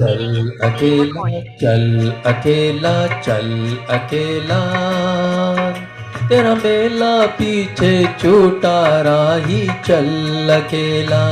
चल अकेला चल अकेला चल अकेला तेरा मेला पीछे छूटा राही चल अकेला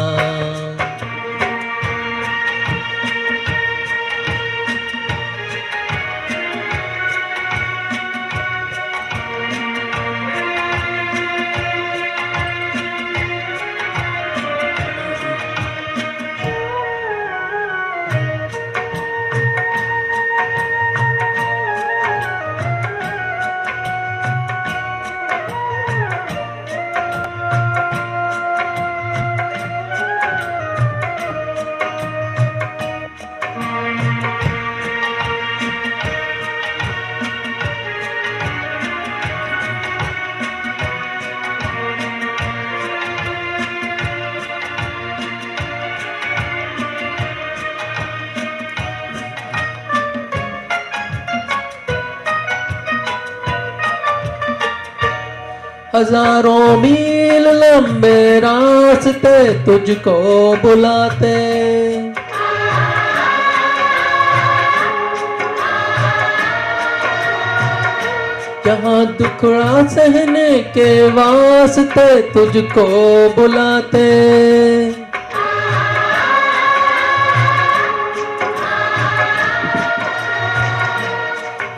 हजारों मील लंबे रास्ते तुझको बुलाते जहाँ दुखड़ा सहने के वास्ते तुझको बुलाते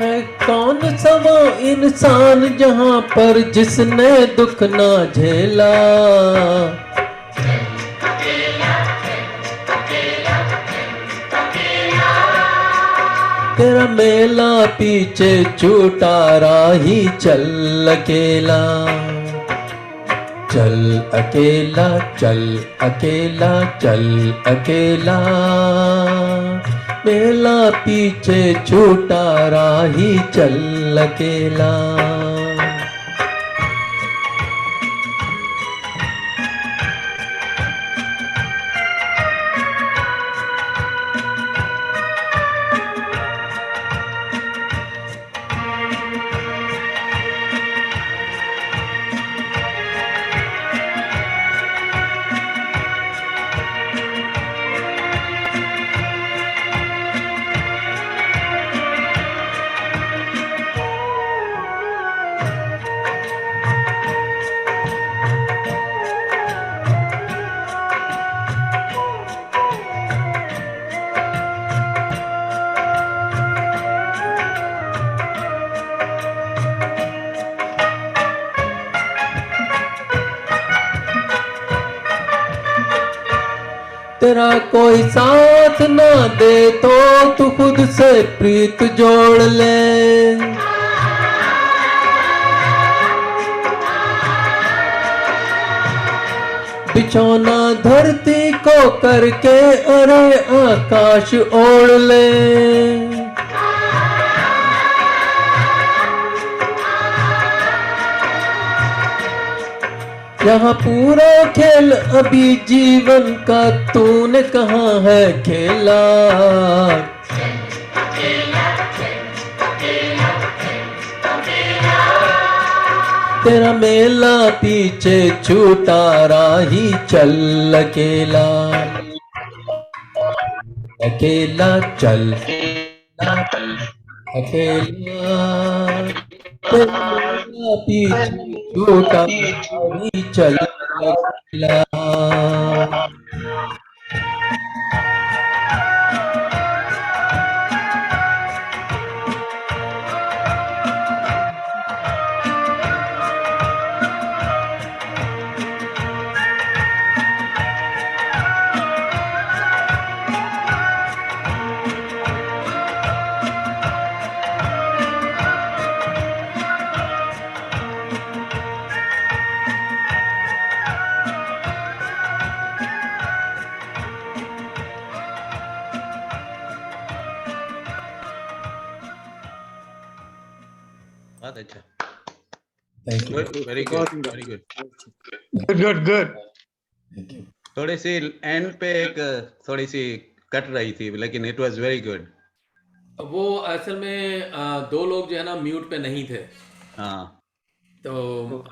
है कौन सा वो इंसान जहाँ पर जिसने दुख ना झेला तेरा मेला पीछे छूटा राही चल अकेला चल अकेला चल अकेला चल अकेला मेला पीछे छूटा राही चल अकेला तेरा कोई साथ ना दे तो तू खुद से प्रीत जोड़ ले बिछौना धरती को करके अरे आकाश ओढ़ ले यहाँ पूरा खेल अभी जीवन का तूने कहाँ है खेला तेरा मेला पीछे छूटा राही चल अकेला अकेला चल अकेला तेरा मेला पीछे छूटा राही चल अकेला बहुत अच्छा thank you very good very good good good good thank you थोड़ी सी एंड पे एक थोड़ी सी कट रही थी लेकिन इट वाज वेरी गुड वो असल में दो लोग जो है ना म्यूट पे नहीं थे हाँ तो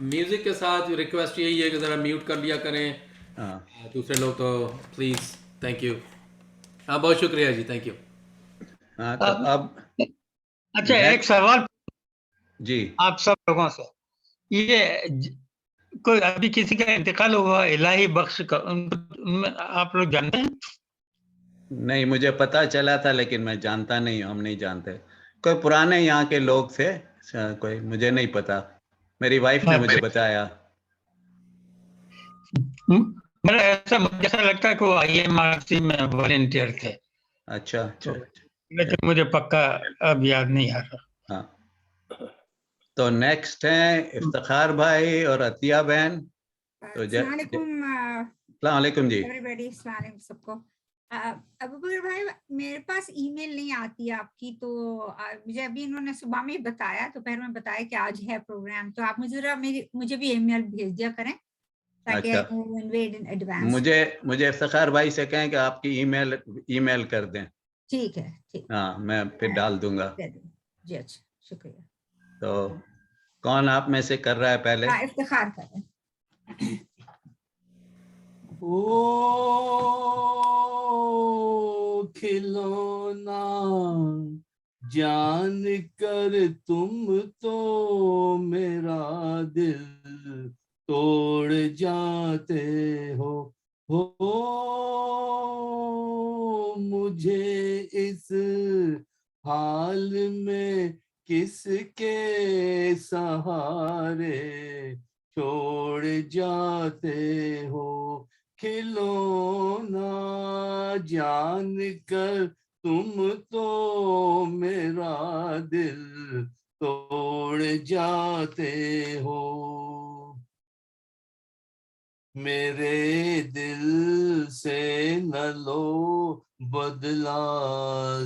म्यूजिक के साथ रिक्वेस्ट यही है कि ज़रा म्यूट कर लिया करें हाँ दूसरे लोग तो प्लीज़ थैंक यू हाँ, बहुत शुक्रिया जी, थैंक यू। हाँ तो अब अच्छा, एक नेक्स्ट सवाल जी। आप सब लोगों से, कोई अभी किसी का इंतकाल हुआ इलाही बख्श का, उनमें आप लोग जानते हैं? नहीं, मुझे पता चला था लेकिन मैं जानता नहीं हूँ, हम नहीं जानते। कोई पुराने यहाँ के लोग थे, कोई मुझे नहीं पता, मेरी वाइफ ने मुझे बताया। मेरा मुझे ऐसा लगता है कि वो IMRC में वॉलेंटियर थे, अच्छा तो अच्छा। लेकिन मुझे पक्का अब याद नहीं आ रहा। हाँ, तो नेक्स्ट है इफ्तिखार भाई और अतिया बहन। तो अस्सलाम वालेकुम अस्सलाम वालेकुम जी। एवरीबॉडी, अस्सलाम वालेकुम सबको। अबू बकर भाई, मेरे पास ईमेल नहीं आती है आपकी, तो मुझे अभी इन्होंने सुबह में बताया, दोपहर में बताया कि आज है प्रोग्राम, तो आप मुझे जरा मुझे भी ईमेल भेज दिया करें ताकि अच्छा, आई इन्वेट इन एडवांस। मुझे इफ्तिखार भाई से कहें कि आपकी ईमेल कर दें। ठीक है, ठीक। हाँ, मैं फिर डाल दूंगा। जी अच्छा, शुक्रिया। तो कौन आप में से कर रहा है पहले? हाँ, इफ्तिखार करें। ओ खिलौना जान कर तुम तो मेरा दिल तोड़ जाते हो मुझे इस हाल में किसके सहारे छोड़ जाते हो। खिलौना जान कर तुम तो मेरा दिल तोड़ जाते हो। मेरे दिल से न लो बदला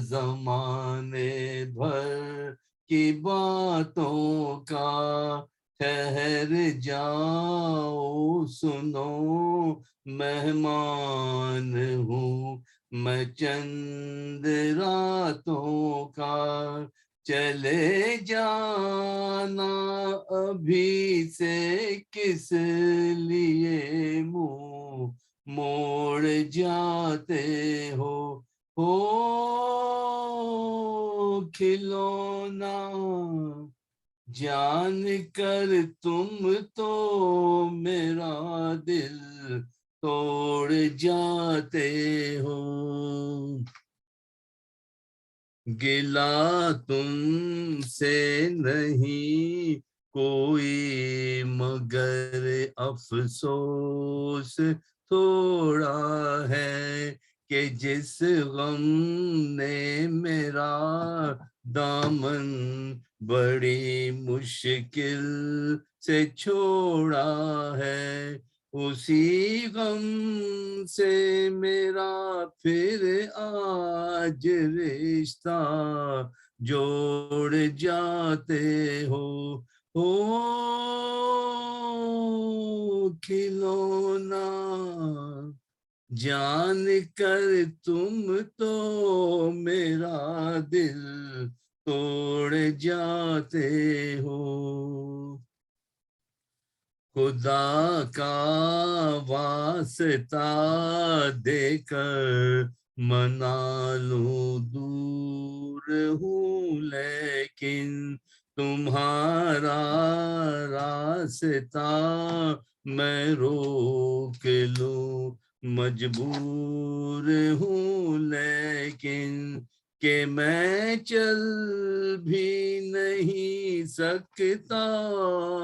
जमाने भर की बातों का, ठहर जाओ सुनो मेहमान हूँ मैं चंद रातों का, चले जाना अभी से किस लिए मुंह मोड़ जाते हो खिलौना जान कर तुम तो मेरा दिल तोड़ जाते हो। गिला तुमसे नहीं कोई मगर अफसोस थोड़ा है कि जिस गम ने मेरा दामन बड़ी मुश्किल से छोड़ा है, उसी गम से मेरा फिर आज रिश्ता जोड़ जाते हो खिलौना जान कर तुम तो मेरा दिल तोड़ जाते हो। खुदा का वास्ता देकर मना लूं दूर हूँ लेकिन तुम्हारा रास्ता मैं रोक लूं मजबूर हूँ लेकिन कि मैं चल भी नहीं सकता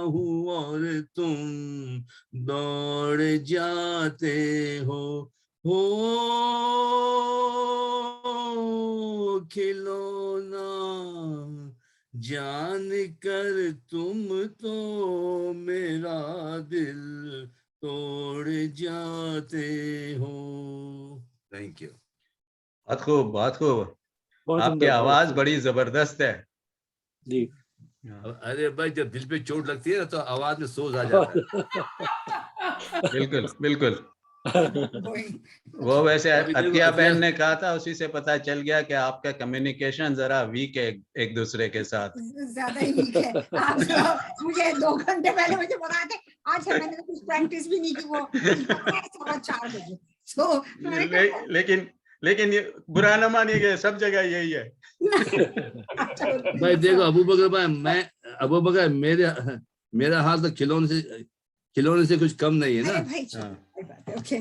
हूँ और तुम दौड़ जाते हो खिलौना जान कर तुम तो मेरा दिल तोड़ जाते हो। Thank you. बहुत खूब, बहुत खूब। बहुत आपकी सुंदर, बहुत आवाज अच्छा। बड़ी जबरदस्त है जी। अरे भाई, जब दिल पे चोट लगती है ना तो आवाज में सोज आ जाता है। बिल्कुल बिल्कुल। वो वैसे अभी देखो, अतिया अतिया- बहन ने कहा था, उसी से पता चल गया कि आपका कम्युनिकेशन जरा वीक है एक दूसरे के साथ। ज्यादा ही वीक है। आप मुझे 2 घंटे पहले मुझे बताए थे, आज है मैंने तो कुछ प्रैक्टिस भी नहीं की, वो 4 बजे। So, लेकिन लेकिन ये बुरा न मानिएगा, सब जगह यही है। भाई देखो अबू बकर भाई, अबू बकर मेरा हाल तो खिलौने से कुछ कम नहीं है ना। अरे भाई हाँ। ओके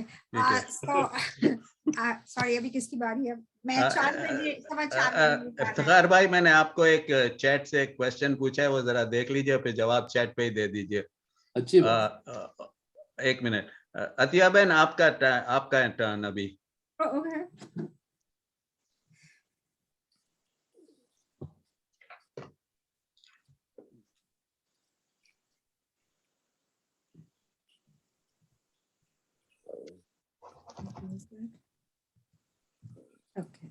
सॉरी, अभी किसकी बारी है? मैं 4 बजे, 4:15 बजे। इफ्तिखार भाई, मैंने आपको एक चैट से एक क्वेश्चन पूछा है, वो जरा देख लीजिए, फिर जवाब चैट पे ही दे दीजिए। अच्छी बात। 1 मिनट। अतिया बहन, आपका टर्न अभी। ओके ओके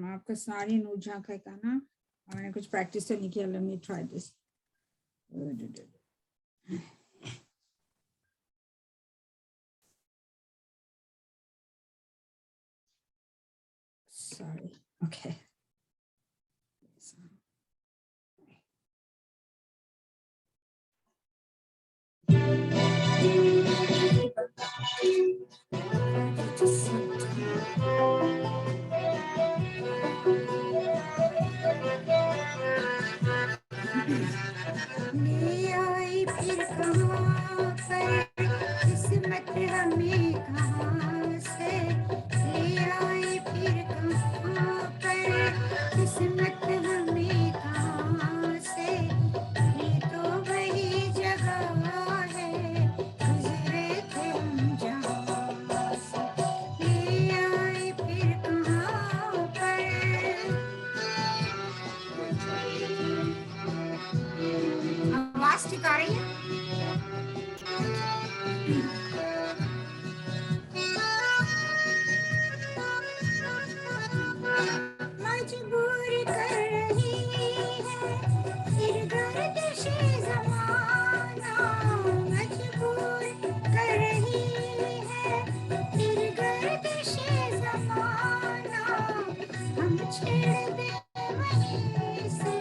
आपका सारी नूरजहां का गाना, मैंने कुछ प्रैक्टिस तो नहीं किया। Let me try this. Sorry. Okay. ले आई फिर कहाँ पर किस्मत हमें कहाँ से, ले आई फिर कहाँ पर किस्मत हमें कहाँ से, ये तो वही जगह है गुजरे थे हम जहाँ से, ले आई फिर कहाँ पर। आवाज ठीक आ रही है? मजबूर कर रही है फिर गर्दिशे ज़माना, मजबूर कर रही है फिर गर्दिशे ज़माना, हम छेड़ दे वहीं से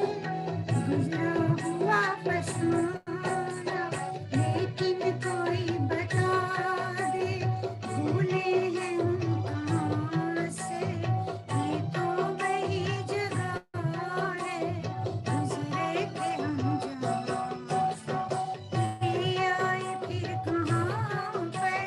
गुजरा हुआ फसाना, लेकिन कोई बता दे भूले हैं हम कहाँ से, ये तो वही जगह है गुजरे थे हम जहाँ से, ले आए फिर कहाँ पर।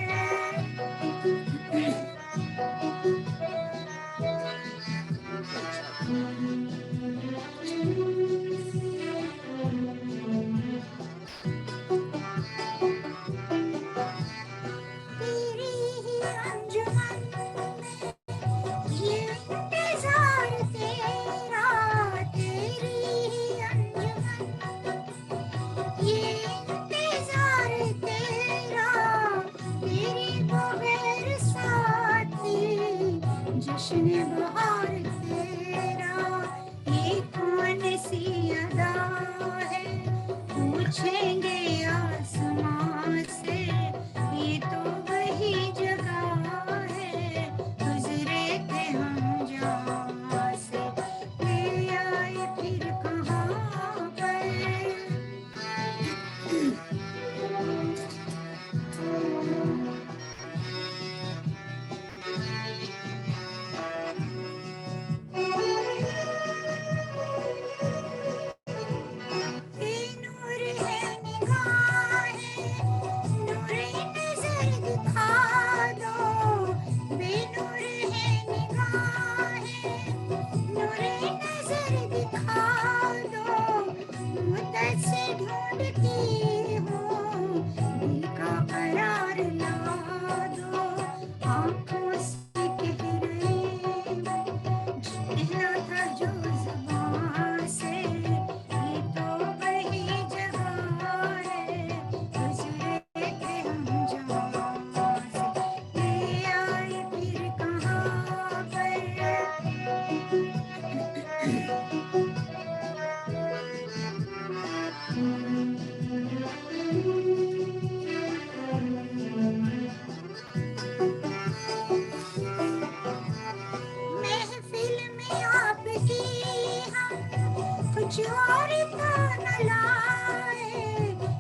कुछ और तो न लाए,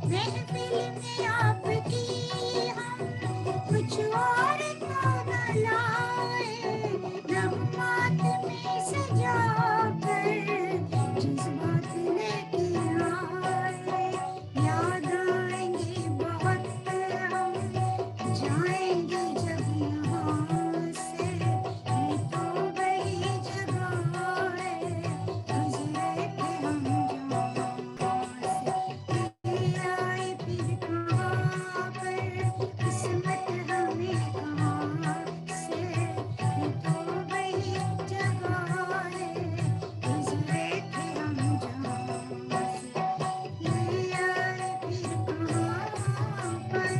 महफिल में आपकी हम कुछ और तो न लाए, रहमत में सजा कर जज्बात लेके आए, याद आएंगे बहुत हम जाएंगे जब यहाँ से, ये तो वही जगह है गुजरे थे हम जहाँ से, ये आए फिर कहाँ पर किस्मत हमें कहाँ से, ये तो वही जगह है गुजरे थे हम जहाँ से, ये आए फिर कहाँ पर।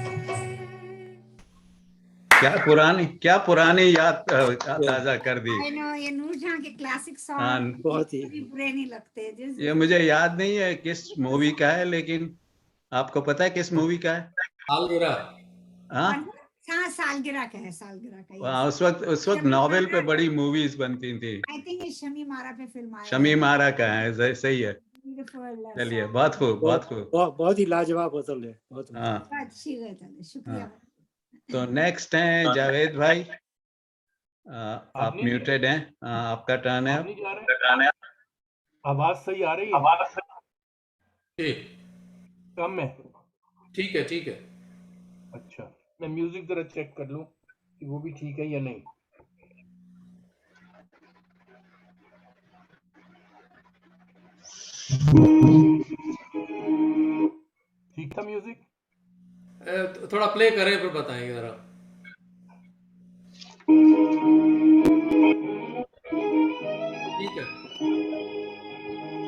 क्या पुरानी याद ताजा कर दी। I know, ये नूरजहां के क्लासिक हाँ, सॉन्ग बहुत ही कभी बुरे नहीं लगते। ये मुझे याद नहीं है किस मूवी का है, लेकिन आपको पता है किस मूवी का है? सालगिरह। हाँ, हाँ, सालगिरह का है, सालगिरह का हाँ, ये। उस वक्त शमी नॉवेल पे मारा बड़ी का- मूवीज बनती थी। I think ये शमी मारा पे फिल्म आया शमी है। मारा का है, सही है। Beautiful चलिए, song। बहुत खूब, बहुत खूब। बहुत ही लाजवाब गजल है, बहुत हाँ, बहुत अच्छी गजल है, शुक्रिया। हाँ। तो नेक्स्ट हैं जावेद भाई। आप म्यूटेड हैं, आपका टर्न है। आप नहीं जा रहे? आवाज सही आ रही है? ठीक कम है? ठीक है, ठीक है। अच्छा, मैं म्यूजिक जरा चेक कर लूं कि वो भी ठीक है या नहीं। ठीक था म्यूजिक? थोड़ा प्ले करें फिर बताएंगे जरा। ठीक है,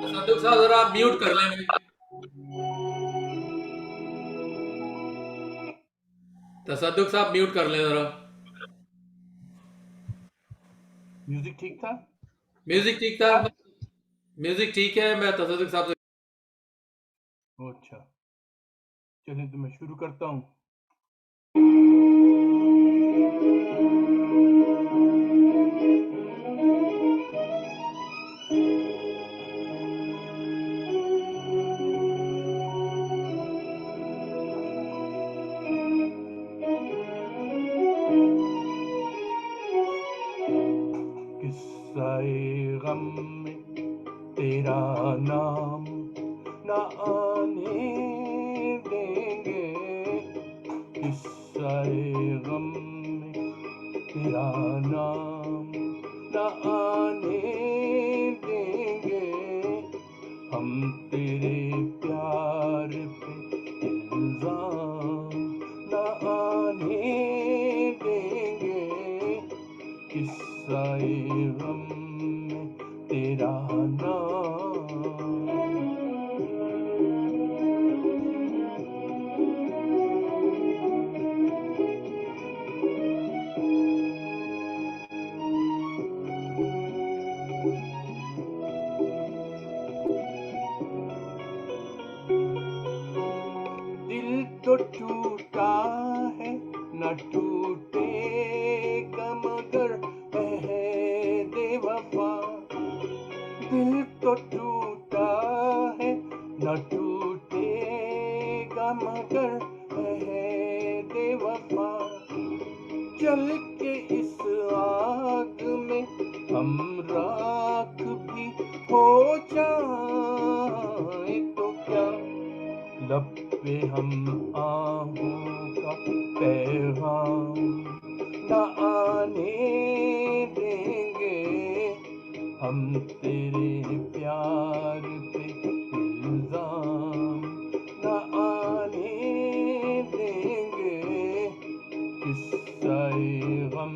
तसद्दुक साहब जरा आप म्यूट कर लेंगे। तसद्दुक साहब म्यूट कर लें जरा। म्यूजिक ठीक था? म्यूजिक ठीक था, म्यूजिक ठीक है। मैं तसद्दुक साहब से अच्छा, चलिए तो मैं शुरू करता हूँ। किस्साए गम में तेरा नाम न आने देंगे, किस्साए गम में तेरा नाम न आने देंगे, हम तेरे प्यार पे इल्जाम न आने देंगे, किस्साए गम में तेरा नाम। दिल तो टूटा है न टूटेगा मगर अहद वफा, दिल तो टूटा है न टूटेगा मगर अहद वफा, जल के इस आग में हम राख भी हो जाए तो क्या, लब पे हम आहों का पैगाम न आने देंगे, हम तेरे प्यार पे इल्जाम न आने देंगे, किस्साए गम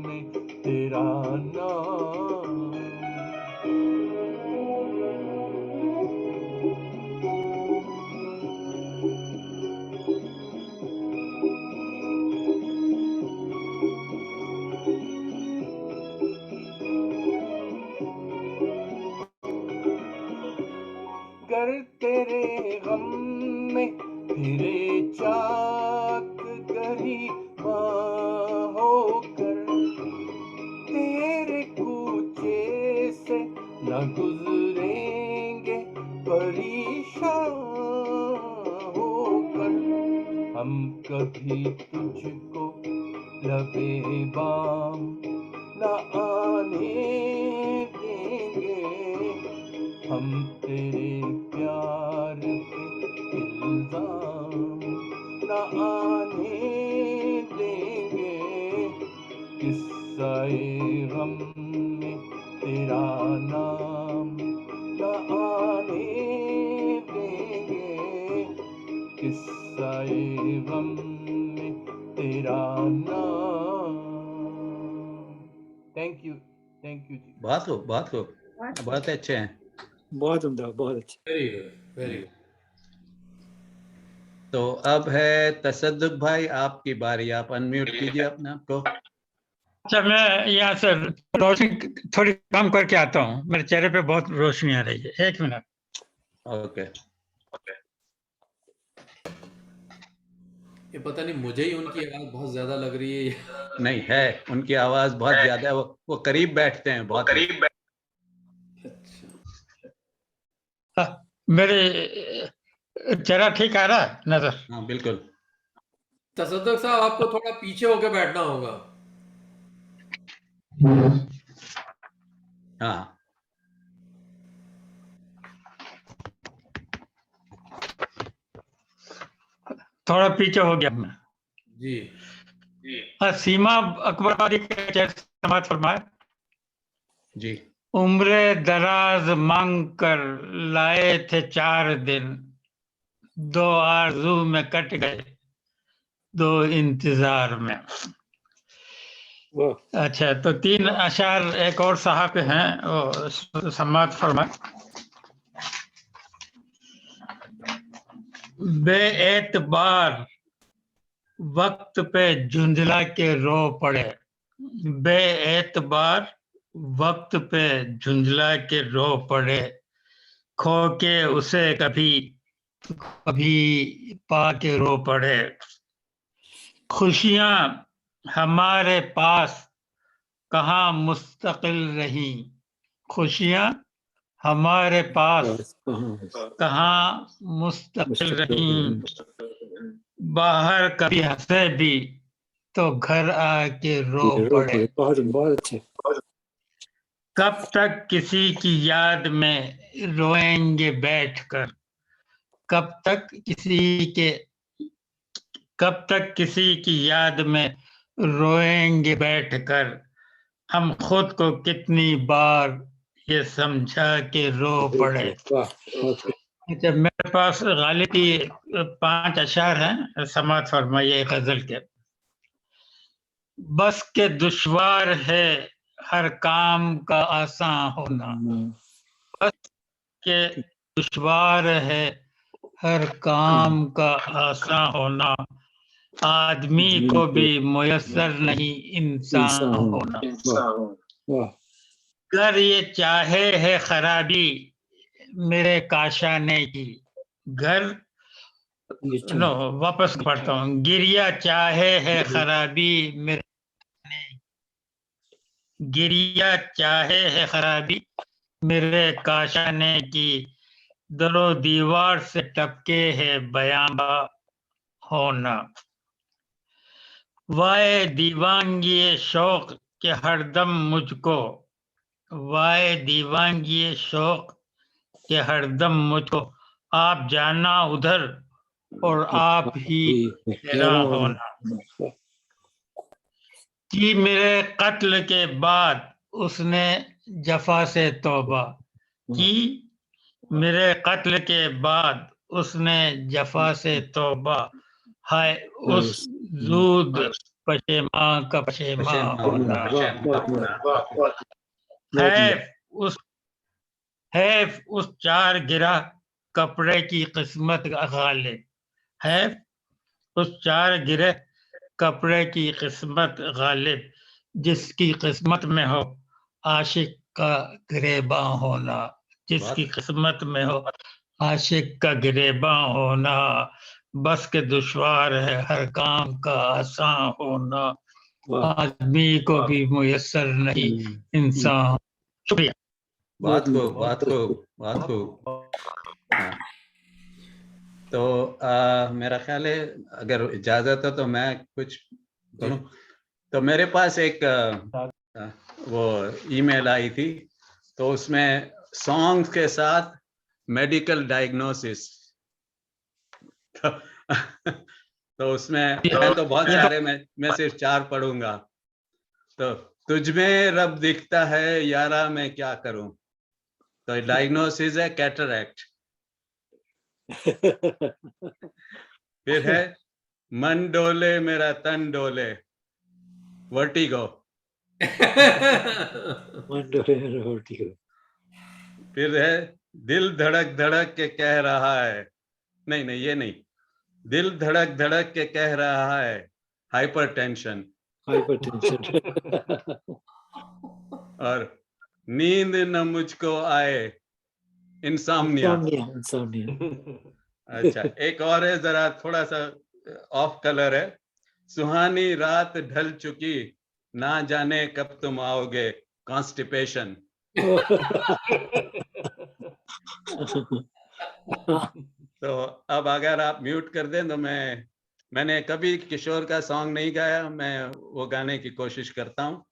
में तेरा नाम। गर तेरे गम में फिरे चाक गरीबां होकर, तेरे कूचे से न गुजरेंगे परेशान होकर हम कभी तुझको लबे बाम न आने देंगे, हम तेरे प्यार पे इल्जाम न आने देंगे, किस्सा-ए गम में तेरा नाम न आने देंगे, किस्सा-ए गम में तेरा नाम। थैंक यू जी। बहुत बहुत अच्छे हैं। बहुत उम्दा, बहुत अच्छा। Very good, very good. तो अब है तसद्दुक भाई, आपकी बारी, आप अनम्यूट कीजिए अपने आप को। अच्छा, मैं यहाँ से रोशनी थोड़ी कम करके आता हूँ, मेरे चेहरे पे बहुत रोशनी आ रही है। 1 मिनट। ओके। ये पता नहीं मुझे ही उनकी आवाज बहुत ज्यादा लग रही है। नहीं है, उनकी आवाज बहुत ज्यादा है, वो करीब बैठते हैं, बहुत करीब। मेरे चेहरा ठीक आ रहा है नजर? हाँ बिल्कुल। तसद्दुक साहब, आपको थोड़ा पीछे होकर बैठना होगा। हाँ थोड़ा पीछे हो गया मैं। जी। सीमा अकबरबादी के चेहरे से समाज फरमाए। जी। उम्रे दराज मांग कर लाए थे 4 दिन, 2 आरज़ू में कट गए, 2 इंतजार में। वाह। अच्छा, तो 3 अशार एक और साहब के हैं, वो समाज फरमाए। बेएतबार वक्त पे झुंझला के रो पड़े, बेएतबार वक्त पे झुंझला के रो पड़े, खो के उसे कभी कभी पा के रो पड़े। खुशियां हमारे पास कहाँ मुस्तकिल रही, खुशियां हमारे पास कहाँ मुस्तकिल रही, बाहर कभी हंसे भी तो घर आके रो पड़े। बहुत बहुत अच्छे। कब तक किसी की याद में रोएंगे बैठकर, कब तक किसी की याद में रोएंगे बैठकर, हम खुद को कितनी बार ये समझा के रो पड़े। अच्छा, मेरे पास गालिब की 5 अशार हैं, समात फरमाइए गजल के। बस के दुश्वार है हर काम का आसान होना, बस के दुश्वार है हर काम का आसान होना, आदमी को भी मुयस्सर नहीं इंसान होना। अगर ये चाहे है खराबी मेरे काशाने की, घर नो वापस पढ़ता हूँ। गिरिया चाहे है खराबी मेरे, गिरिया चाहे है खराबी मेरे काशाने की, दरो दीवार से टपके है बयाबा होना। वाए दीवानगी शौक के हरदम मुझको, वाए दीवानगी शौक के हरदम मुझको, आप जाना उधर और आप ही हैरान होना। कि मेरे कत्ल के बाद उसने जफा से तौबा, कि मेरे कत्ल के बाद उसने जफा से तौबा, हाय उस जूद पशेमा का पशेमा होना। हैफ उस 4 गिरा कपड़े की किस्मत गालिब, हैफ उस 4 गिरे कपड़े की किस्मत गालिब, जिसकी किस्मत में हो आशिक का गिरेबां होना, जिसकी किस्मत में हो आशिक का गिरेबां होना। बस के दुश्वार है हर काम का आसान होना, आदमी को भी मुयस्सर नहीं इंसान। शुक्रिया। बात को हाँ, तो मेरा ख्याल है अगर इजाजत हो तो मैं कुछ बोलूं। तो मेरे पास एक वो ईमेल आई थी, तो उसमें सॉन्ग्स के साथ मेडिकल डायग्नोसिस तो उसमें मैं तो बहुत सारे, मैं सिर्फ 4 पढ़ूंगा। तो तुझ में रब दिखता है यारा मैं क्या करूं। तो डायग्नोसिस है कैटरैक्ट। फिर है मन डोले मेरा तन डोले, वर्टिगो। फिर है दिल धड़क धड़क के कह रहा है, नहीं नहीं ये नहीं, दिल धड़क धड़क के कह रहा है हाइपरटेंशन। और नींद न मुझको आए, इंसाम्निया। अच्छा, एक और है, जरा थोड़ा सा ऑफ कलर है, सुहानी रात ढल चुकी ना जाने कब तुम आओगे, कॉन्स्टिपेशन। तो अब अगर आप म्यूट कर दें तो मैंने कभी किशोर का सॉन्ग नहीं गाया, मैं वो गाने की कोशिश करता हूँ।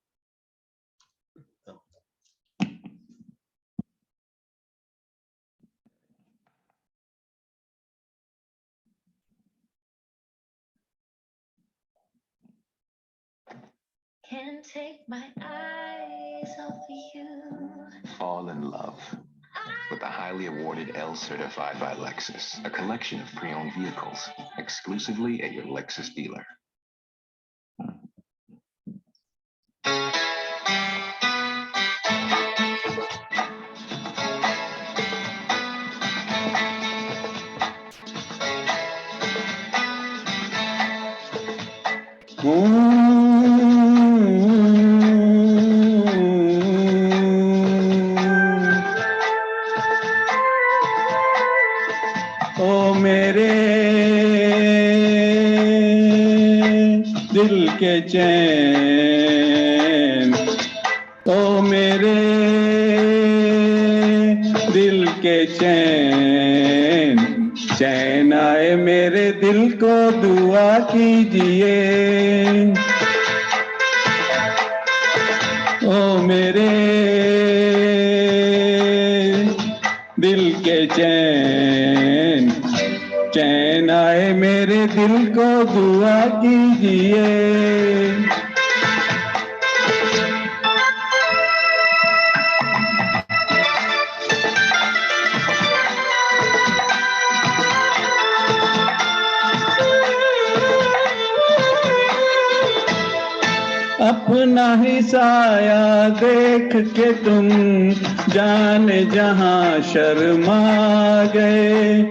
Can't take my eyes off you. Fall in love with the highly awarded L certified by Lexus, a collection of pre-owned vehicles exclusively at your Lexus dealer. ओ मेरे दिल के चैन, ओ मेरे दिल के चैन, चैन आए मेरे दिल को दुआ कीजिए। ओ मेरे दिल के चैन, चैन आए मेरे दिल को दुआ कीजिए। अपना ही साया देख के तुम जान जहां शर्मा गए,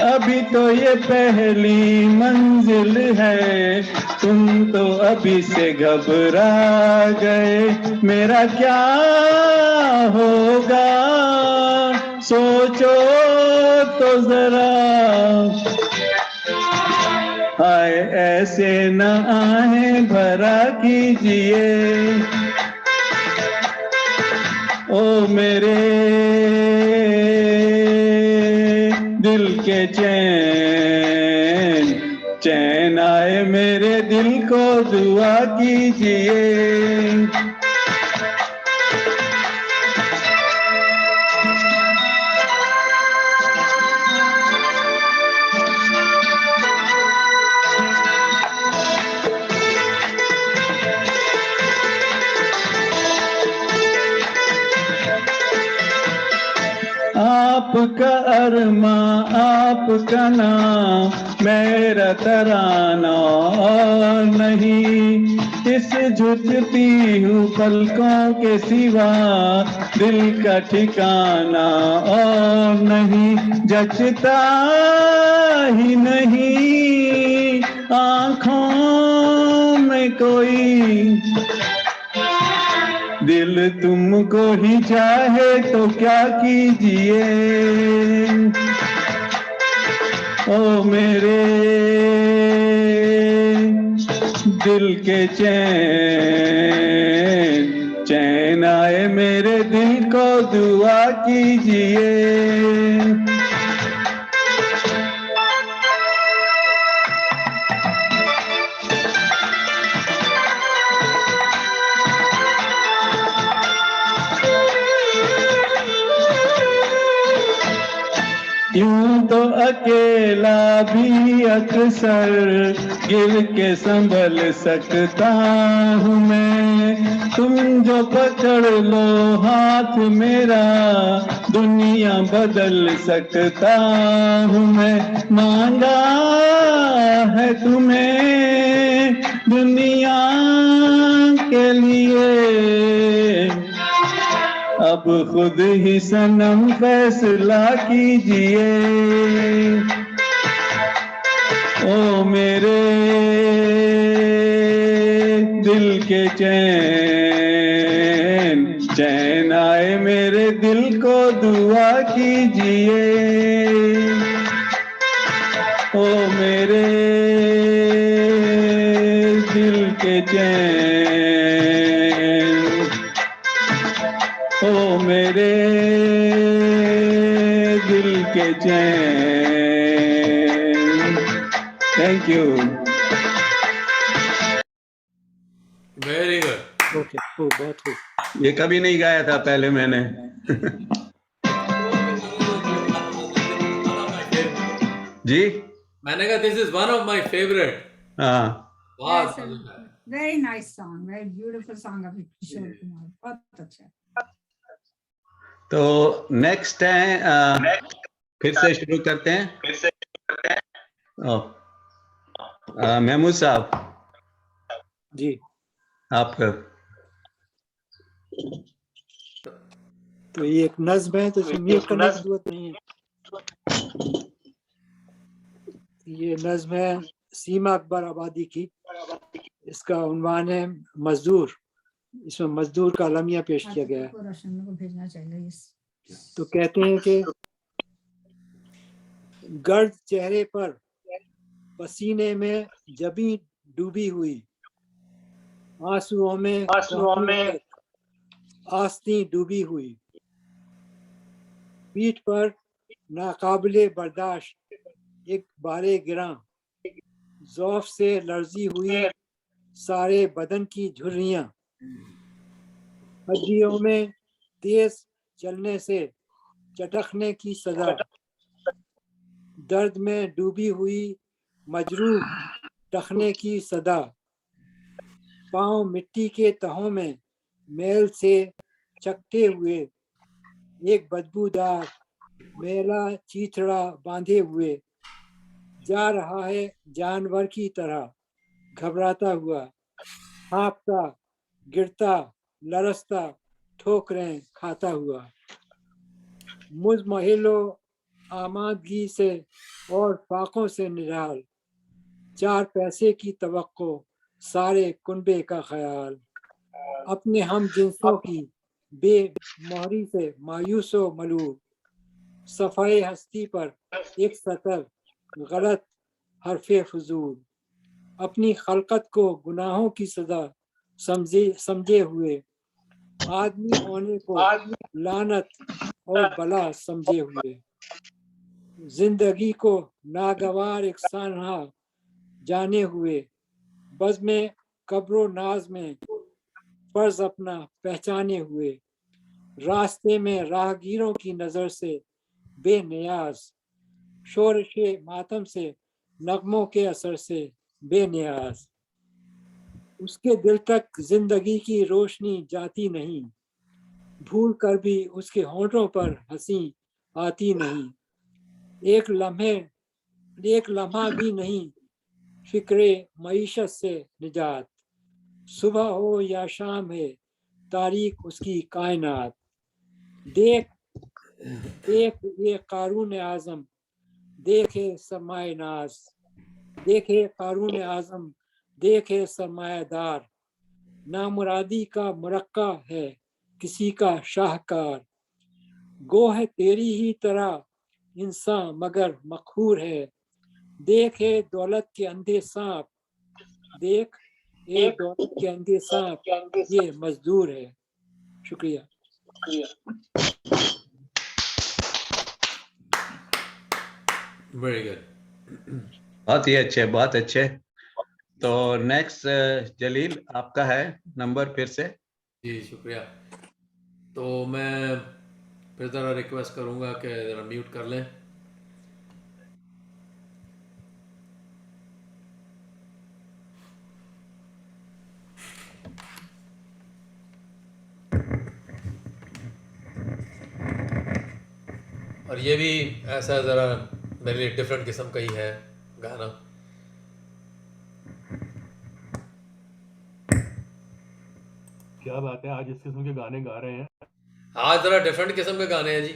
अभी तो ये पहली मंजिल है, तुम तो अभी से घबरा गए। मेरा क्या होगा सोचो तो जरा, हाय ऐसे न आहे भरा कीजिए। ओ मेरे दिल के चैन, चैन आए मेरे दिल को दुआ कीजिए। आपका अरमा आपका नाम मेरा तराना और नहीं, इस झुकती हूँ पलकों के सिवा दिल का ठिकाना और नहीं, जचता ही नहीं आँखों में कोई, दिल तुमको ही चाहे तो क्या कीजिए। ओ मेरे दिल के चैन, चैन आए मेरे दिल को दुआ कीजिए। यूं तो अकेला भी अक्सर गिर के संभल सकता हूँ मैं, तुम जो पकड़ लो हाथ मेरा दुनिया बदल सकता हूँ मैं। मांगा है तुम्हें दुनिया के लिए, अब खुद ही सनम फैसला कीजिए। ओ मेरे दिल के चैन, चैन आए मेरे दिल को दुआ कीजिए। ओ मेरे दिल के चैन, ओ मेरे दिल के चैन। Thank you. Very good. Okay, बहुत खूब। ये कभी नहीं गाया था पहले मैंने। जी मैंने कहा this is one of my favourite. हाँ बहुत very nice song, very beautiful song of Kishore Kumar, बहुत अच्छा। तो नेक्स्ट है, फिर से शुरू करते हैं। महमूद साहब जी, आपका। तो ये एक नज्म है, तो इसमें म्यूट करने की जरूरत नहीं है। ये नज्म है सीमा अकबर आबादी की, इसका उन्वान है मजदूर। इसमें मजदूर का अलमिया पेश किया गया है। रोशन को भेजना चाहिए। तो कहते हैं कि गर्द चेहरे पर पसीने में जबी डूबी हुई, आंसुओं में आस्तीं डूबी हुई, पीठ पर नाकाबिले बर्दाश्त एक बारे गिरा, ज़ौफ से लर्जी हुई सारे बदन की झुर्रियां, हड्डियों में तेज चलने से चटकने की सजा, दर्द में डूबी हुई मजरूह टखने की सदा, पांव मिट्टी के तहों में मैल से चकते हुए, एक बदबूदार मेला चीथड़ा बांधे हुए, जा रहा है जानवर की तरह घबराता हुआ, हाँफता गिरता लरसता ठोकरें खाता हुआ, मुज़महिलो आमादगी से और फाकों से निराल, 4 पैसे की तवक्को सारे कुनबे का ख्याल, अपने हम जिन्सों की बेमोहरी से मायूसो मलूल, सफ़ाए हस्ती पर एक सतर गलत हरफे फजूल, अपनी खलकत को गुनाहों की सजा समझे हुए, आदमी होने को लानत और बला समझे हुए, जिंदगी को नागवार एक सानहा जाने हुए, बज़्म कब्रो नाज में फर्ज अपना पहचाने हुए, रास्ते में राहगीरों की नजर से बेनियाज, शोरशे मातम से नगमों के असर से बेनियाज, उसके दिल तक जिंदगी की रोशनी जाती नहीं, भूल कर भी उसके होंठों पर हंसी आती नहीं, एक लम्हा भी नहीं फिक्रे मईशत से निजात, सुबह हो या शाम है तारीख उसकी कायनात, देख ये कारून आजम देखे सरमाए नाज, देखे कारून आजम देखे सरमायादार, नामुरादी का मुरक्का है किसी का शाहकार, गो है तेरी ही तरह इंसान मगर मखूर है, देखे दौलत के अंधे सांप, देख ये दौलत के अंधे सांप ये मजदूर है। शुक्रिया। Very good. बहुत ही अच्छे, बहुत अच्छे। तो नेक्स्ट जलील आपका है नंबर फिर से। जी शुक्रिया। तो मैं फिर ज़रा रिक्वेस्ट करूँगा कि ज़रा म्यूट कर लें। और ये भी ऐसा ज़रा मेरे लिए डिफरेंट किस्म का ही है गाना। क्या बात है, आज इस किस्म के गाने गा रहे हैं। आज ज़रा डिफरेंट किस्म के गाने हैं जी।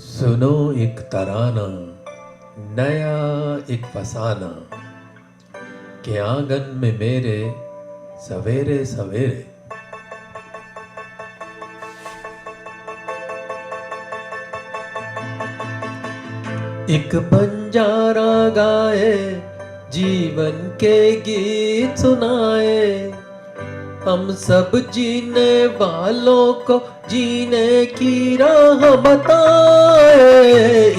सुनो एक तराना नया एक फसाना के आंगन में मेरे सवेरे सवेरे। एक बंजारा गाए जीवन के गीत सुनाए, हम सब जीने वालों को जीने की राह बताए।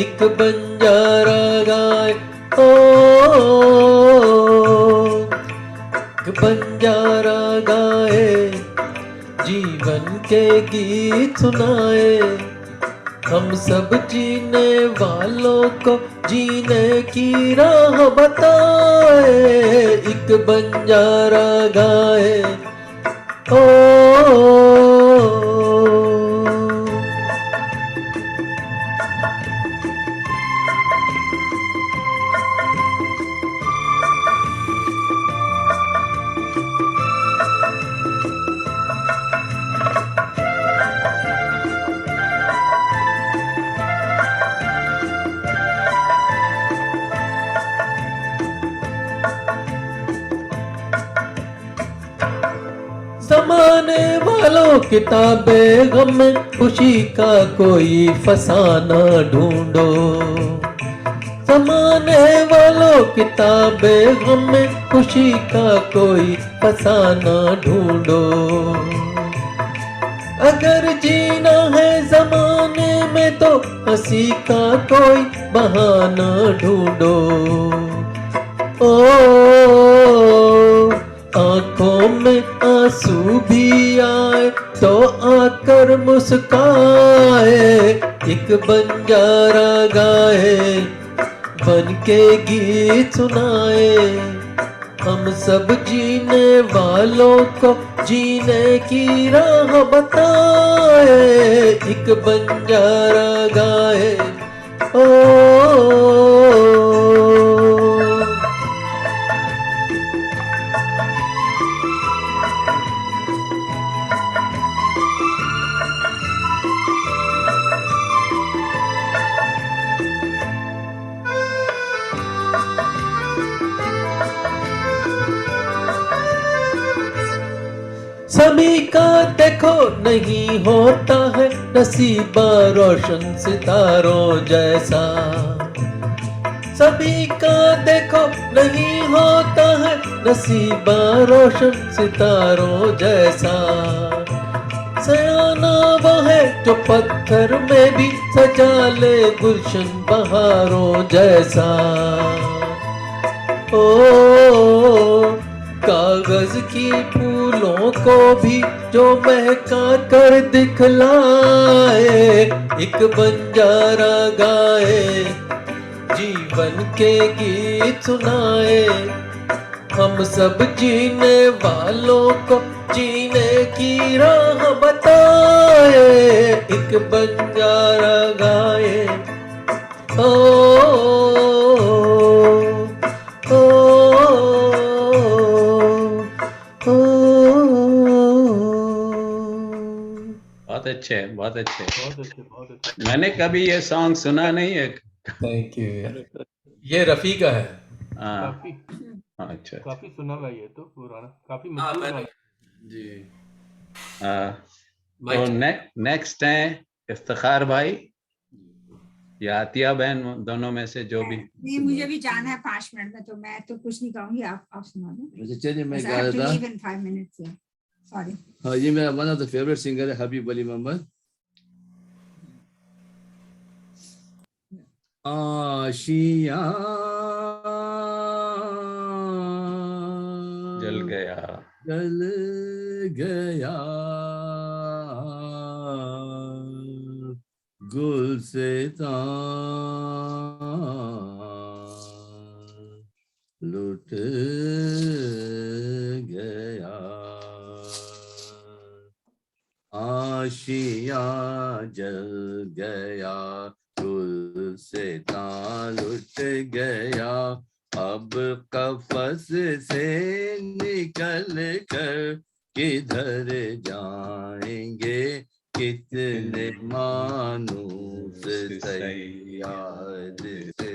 एक बंजारा गाए ओ, एक बंजारा गाए जीवन के गीत सुनाए, हम सब जीने वालों को जीने की राह बताए। एक बंजारा गाए ओ, ज़माने वालों किताबें गम में खुशी का कोई फसाना ढूंढो। ज़माने वालों किताबें गम में खुशी का कोई फसाना ढूंढो। अगर जीना है ज़माने में तो हंसी का कोई बहाना ढूंढो। ओ आंखों में आंसू भी आए तो आकर मुस्काए। एक बंजारा गाए बन के गीत सुनाए, हम सब जीने वालों को जीने की राह बताए। एक बंजारा गाए ओ, सभी का देखो नहीं होता है नसीबा रोशन सितारों जैसा। सभी का देखो नहीं होता है नसीबा रोशन सितारों जैसा। सयाना वो है जो पत्थर में भी सजा ले गुलशन बहारों जैसा। ओ कागज की फूलों को भी जो महका कर दिखलाए। एक बंजारा गाए जीवन के गीत सुनाए, हम सब जीने वालों को जीने की राह बताए। एक बंजारा गाए ओ, बहुत अच्छे, बहुत अच्छे। बहुत अच्छे, बहुत अच्छे। मैंने कभी ये सॉन्ग सुना नहीं है। Thank you. ये रफ़ी का है। हाँ काफी अच्छा काफी सुना हुआ है ये तो पुराना, काफी हाँ मशहूर मैंने गाना। जी तो नेक्स्ट है इफ्तिखार भाई या आतिया बहन, दोनों में से जो भी। नहीं, मुझे भी जाना है 5 मिनट में, तो मैं तो कुछ नहीं कहूंगी, आप सुना दो। चलिए मैं I गा have to रहा leave था। in 5 minutes, yeah. Sorry. हाँ, ये मेरा one of the favourite singer है हबीब अली मोहम्मद। आशिया जल गया जल गया गुल से लुट गया। आशियां जल गया, गुल से ताल उठ गया, अब कफस से निकल कर किधर जाएंगे, कितने मानूस सयाद से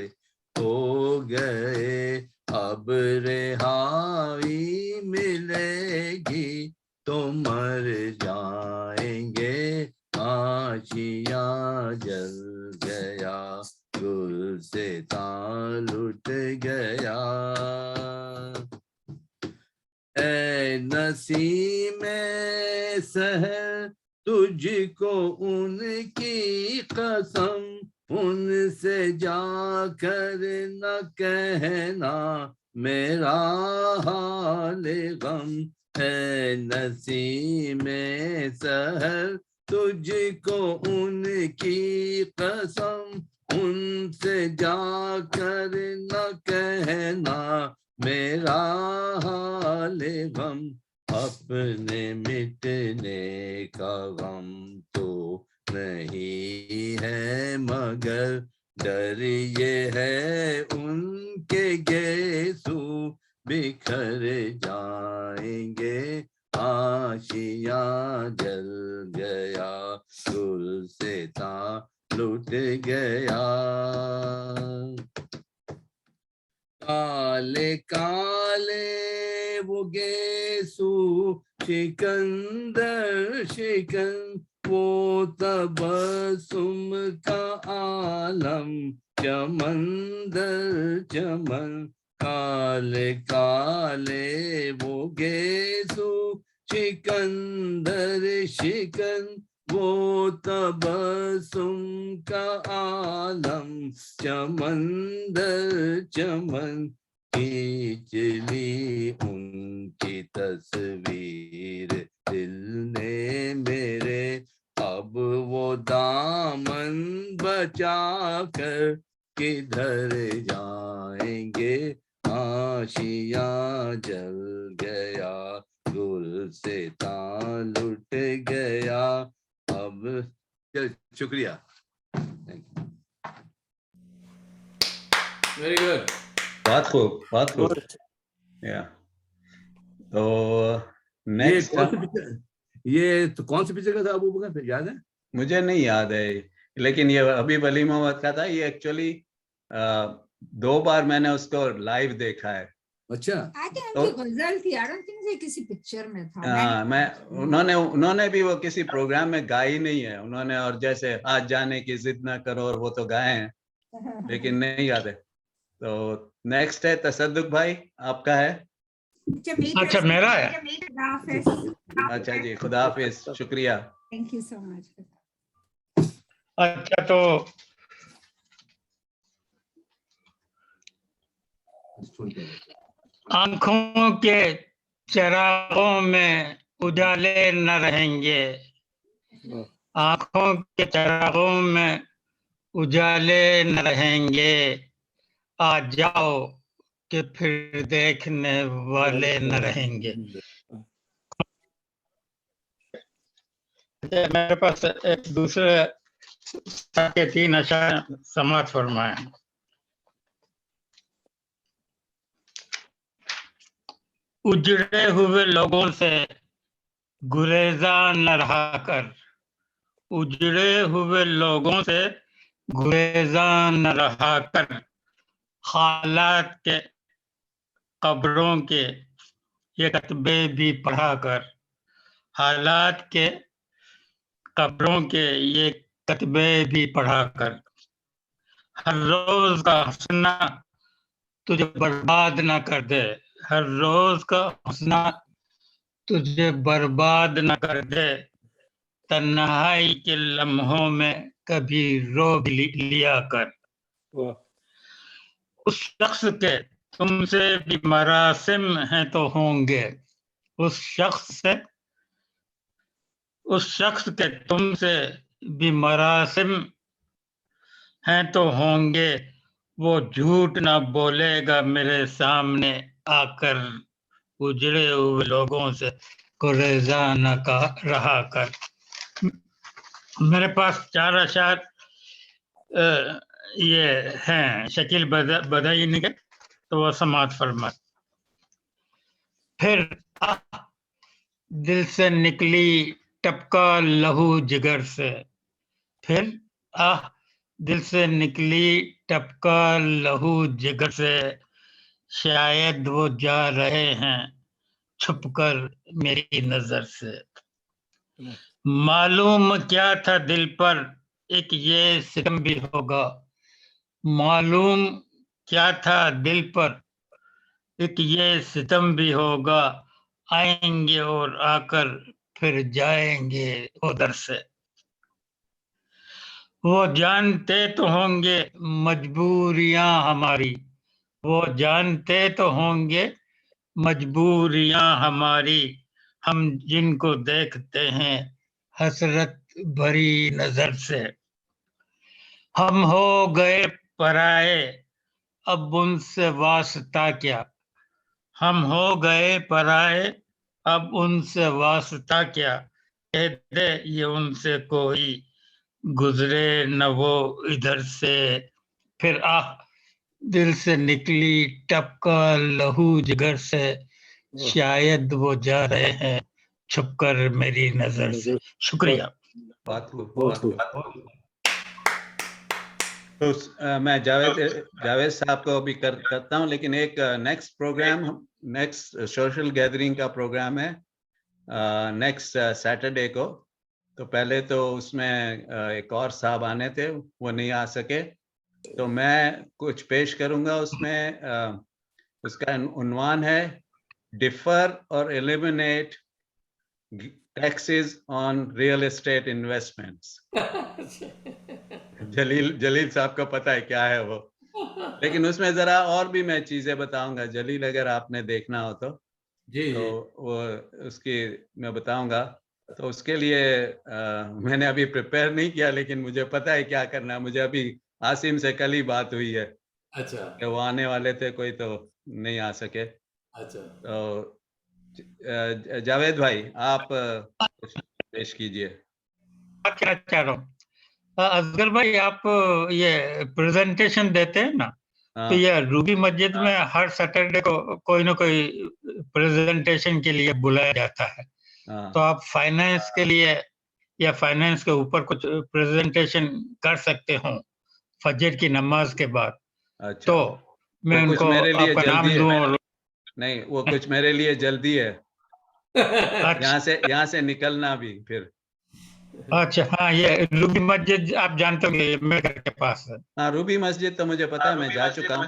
हो गए, अब रिहाई मिलेगी तो मर जाएंगे, आशियां जल गया, गुल से ताल उठ गया। ऐ नसीमे सहर तुझको उनकी कसम, उनसे जाकर न कहना मेरा हाल गम, है नसीमे सहर तुझको उनकी कसम, उनसे जाकर न कहना मेरा हाल गम, अपने मिटने का गम तो नहीं है मगर डर ये है उनके गेसू बिखर जाएंगे, आशियां जल गया, गुल से ताल उठ गया। काले काले वो गेसू सिकंदर शिकन, वो तबस्सुम का आलम चमंदर चमन, काले काले वो गेसू सिकंदर शिकन, वो तबस्सुम का आलम चमंदर चमन, खींच ली उनकी तस्वीर दिल ने मेरे, अब वो दामन बचा कर किधर जाएंगे, आशियां जल गया, गुल से ताल उठ गया, अब चल शुक्रिया। वेरी गुड, बहुत खूब, बहुत खूब। या तो नेक्स्ट ये तो कौन सी पिक्चर का था अबू बकर, याद है? मुझे नहीं याद है, लेकिन ये अभी वली मोहम्मद का था। ये एक्चुअली 2 बार मैंने उसको लाइव देखा है। अच्छा, आई थिंक उनकी गजल थी, आई डोंट थिंक ये किसी पिक्चर में था। मैं उन्होंने भी वो किसी प्रोग्राम में गाई नहीं है उन्होंने, और जैसे आज जाने की जिद ना करो और वो तो गाए हैं, लेकिन नहीं याद है। तो नेक्स्ट है तसद्दुक भाई, आपका है? अच्छा मेरा है। अच्छा जी, खुदा हाफिज, शुक्रिया। Thank you so much. अच्छा तो आंखों के चरागों में उजाले न रहेंगे, आंखों के चरागों में उजाले न रहेंगे, आ जाओ कि फिर देखने वाले न रहेंगे। मेरे पास एक दूसरे के 3 अशार समात फरमाए। उजड़े हुए लोगों से गुरेजा न रहा कर, उजड़े हुए लोगों से गुरेजा न रहा कर, हालात के कब्रों के ये कतबे भी पढ़ा कर, हालात के कब्रों के ये कतबे भी पढ़ा कर, हर रोज का हंसना तुझे बर्बाद ना कर दे, हर रोज का हंसना तुझे बर्बाद न कर दे, तन्हाई के लम्हों में कभी रो भी लिया कर। उस शख्स के तुमसे भी मरासिम हैं तो होंगे, उस शख्स के तुमसे भी मरासिम हैं तो होंगे, वो झूठ ना बोलेगा मेरे सामने आकर, उजड़े हुए लोगों से गुरेजा न रहा कर। मेरे पास 4 अशार ये हैं शकील बदायूनी के, तो वो समात फरमा। फिर दिल से निकली टपका लहू जिगर से, फिर दिल से निकली टपका लहू जिगर से, शायद वो जा रहे हैं छुपकर मेरी नजर से। मालूम क्या था दिल पर एक ये सितम भी होगा, मालूम क्या था दिल पर एक ये सितम भी होगा, आएंगे और आकर फिर जाएंगे उधर से। वो जानते तो होंगे मजबूरियां हमारी, वो जानते तो होंगे मजबूरियां हमारी, हम जिनको देखते हैं हसरत भरी नजर से। हम हो गए पराए अब उनसे वास्ता क्या, हम हो गए पराए अब उनसे वास्ता क्या, कह दे ये उनसे कोई गुजरे न वो इधर से। फिर दिल से निकली टपका लहू जिगर से, शायद वो जा रहे हैं छुपकर मेरी नजर से। शुक्रिया। बात को तो मैं जावेद साहब को अभी करता हूँ, लेकिन एक next programme, next social gathering का प्रोग्राम है नेक्स्ट सैटरडे को। तो पहले तो उसमें एक और साहब आने थे, वो नहीं आ सके, तो मैं कुछ पेश करूंगा उसमें। उसका उन्वान है डिफर और eliminate taxes on real estate investments. Jalil साहब का पता है क्या है वो, लेकिन उसमें जरा और भी मैं चीजें बताऊंगा जलील, अगर आपने देखना हो तो जी तो वो उसकी मैं बताऊंगा। तो उसके लिए मैंने अभी प्रिपेयर नहीं किया, लेकिन मुझे पता है क्या करना है। मुझे अभी आसिम से कल ही बात हुई है, अच्छा वो आने वाले थे, कोई तो नहीं आ सके। अच्छा तो जावेद भाई आप कुछ पेश कीजिए। क्या चाह रहा हूँ असगर भाई, आप ये प्रेजेंटेशन देते हैं ना, तो हाँ ये रूबी मस्जिद में हर सैटरडे को कोई ना कोई प्रेजेंटेशन के लिए बुलाया जाता है। तो हाँ आप फाइनेंस के लिए या फाइनेंस के ऊपर कुछ प्रेजेंटेशन कर सकते हो फजर की नमाज के बाद, अच्छा, तो मैं वो कुछ उनको मेरे लिए आपका जल्दी नाम है। दूं और नहीं, वो कुछ मेरे लिए जल्दी है, अच्छा यहाँ से निकलना भी फिर। अच्छा, हाँ ये रूबी मस्जिद आप जानते होंगे, ये मेरे घर के पास है। हाँ, रूबी मस्जिद तो मुझे पता है, मैं जा चुका हूँ।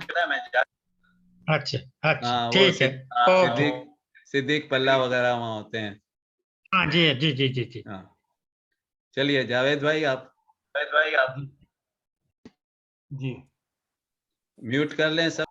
अच्छा अच्छा, हाँ, वो ठीक है। ओके। सिद्दीक पल्ला वगैरह वहाँ होते हैं। हाँ जी जी जी जी जी। हाँ, चलिए जावेद भाई आप जी जी म्यूट कर लें सब।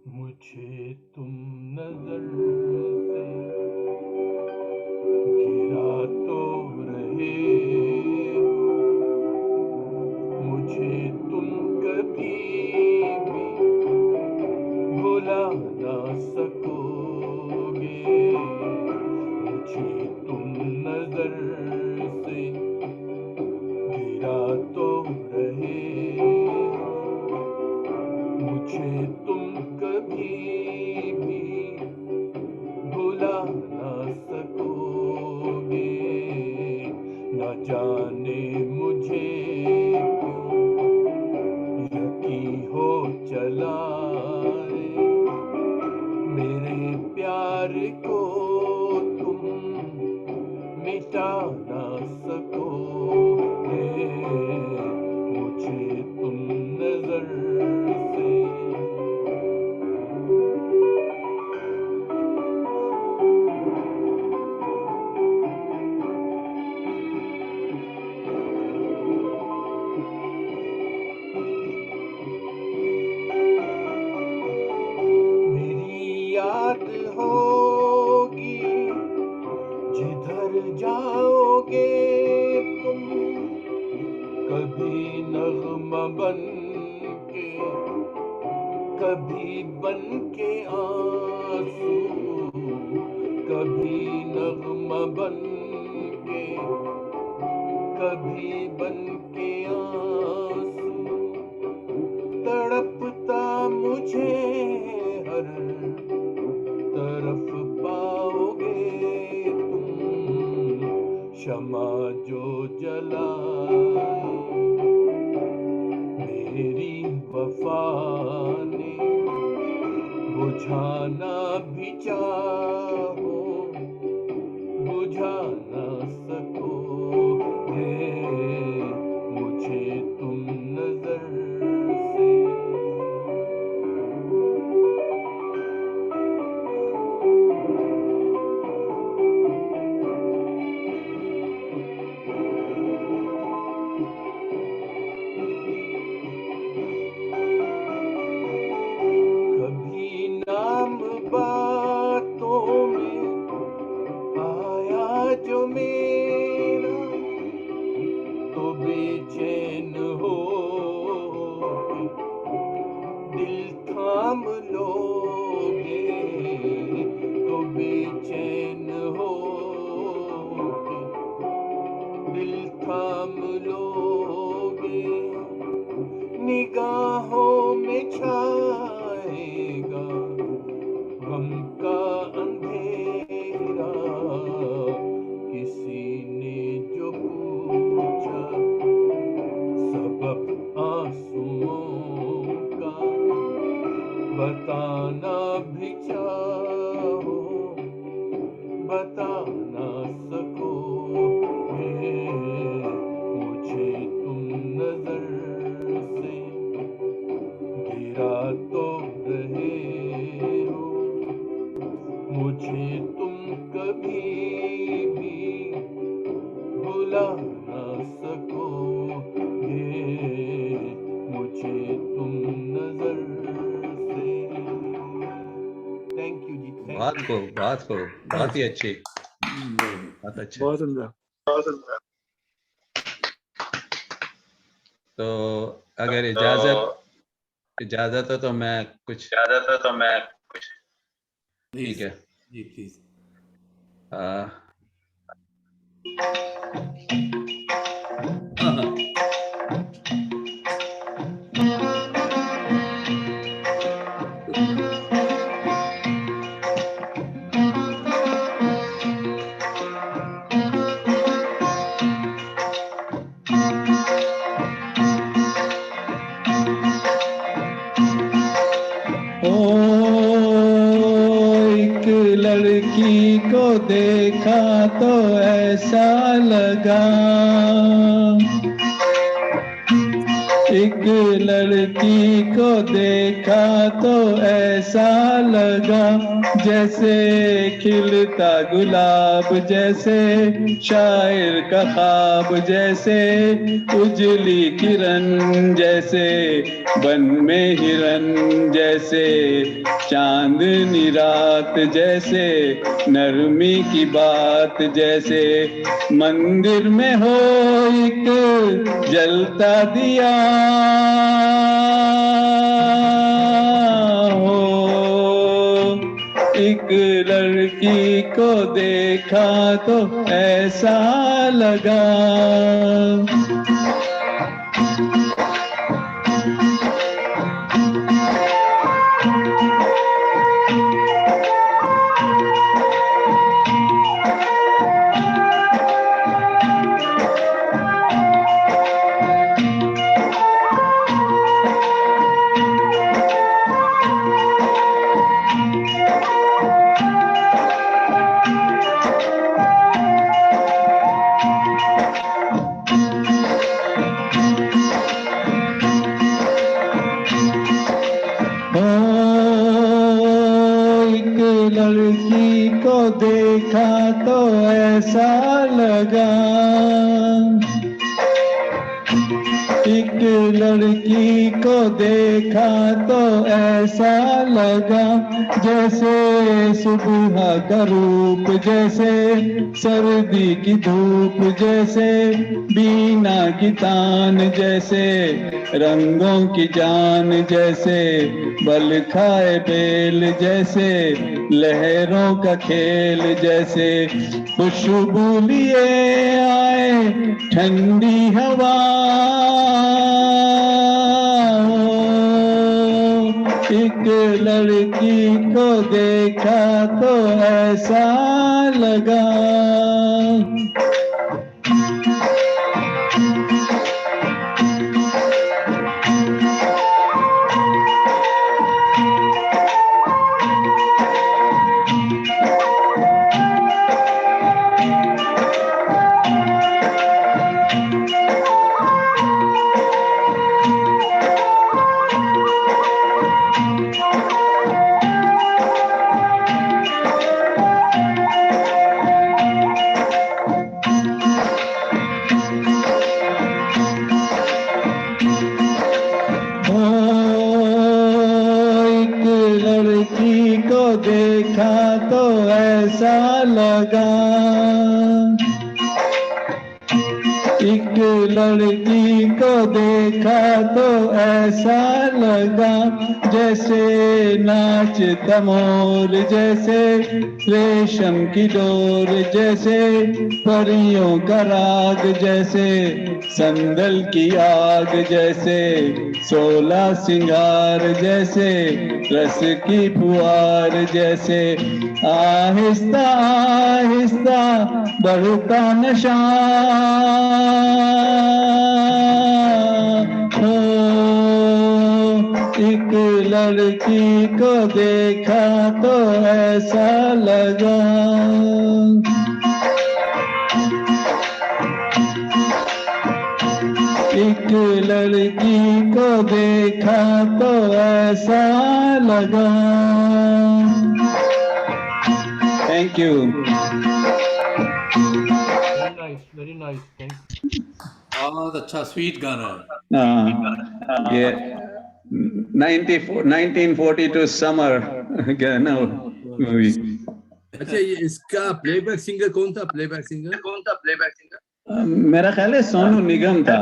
मुझे तुम नजर से गिरा तो रहे हो, मुझे तुम कभी भी भुला ना सकोगे। मुझे तुम नजर से गिरा तो रहे हो, मुझे तुम कभी भी भुला ना सकोगे। न जाने मुझे क्यों यकीन हो चला है, मेरे प्यार को तुम मिटा ना सकोगे। मुझे तुम नजर से नगमा बन के, कभी बन के आंसू, कभी नगमा बन के, कभी बन के आंसू, तड़पता मुझे हर तरफ पाओगे तुम, क्षमा जो जलाए मेरी वफा ने, बुझाना भी चाहो बुझा ना सकोगे मुझे तुम नजर से। कभी नाम बातों में आया जो मेरा, तो बेचैन हो दिल थाम लोगे, तो बेचैन हो दिल थाम लोगे, निगाहों में छाएगा गम का अंधेरा, किसी ने जो पूछा सबब आंसुओं का, बताना भी चाहो बता ना सकोगे मुझे तुम नजर से। गिरा तो रहे हो मुझे तुम कभी भी भुला ना सकोगे मुझे तुम नजर से। थैंक यू जी, बात को बहुत ही अच्छी, बहुत अच्छा। बहुत सुंदर। तो अगर इजाजत हो तो मैं कुछ ठीक है जी प्लीज। एक लड़की को देखा तो ऐसा लगा, एक लड़की को देखा तो ऐसा लगा, जैसे खिलता गुलाब, जैसे शायर का ख्वाब, जैसे उजली किरण, जैसे बन में हिरन, जैसे चांदनी रात, जैसे नरमी की बात, जैसे मंदिर में हो एक जलता दिया हो। एक लड़की को देखा तो ऐसा लगा। लड़की को देखा तो ऐसा लगा जैसे सुबह का रूप, जैसे सर्दी की धूप, जैसे बीना की तान, जैसे रंगों की जान, जैसे बल खाए बेल, जैसे लहरों का खेल, जैसे खुशबू लिए आए ठंडी हवा। एक लड़की को देखा तो ऐसा लगा। देखा तो ऐसा लगा, एक लड़की को देखा तो ऐसा लगा जैसे नाचता मोर, जैसे रेशम की डोर, जैसे परियों का राग, जैसे संदल की आग, जैसे 16 सिंगार, जैसे रस की फुहार, जैसे आहिस्ता आहिस्ता बढ़ता नशा। हो एक लड़की को देखा तो ऐसा लगा। एक लड़की को देखा तो ऐसा लगा। Thank you. Very nice, thank. बहुत अच्छा, स्वीट गाना है। ये 1942 समर मूवी। अच्छा, ये इसका प्लेबैक सिंगर कौन था? प्लेबैक सिंगर मेरा ख्याल है सोनू निगम था।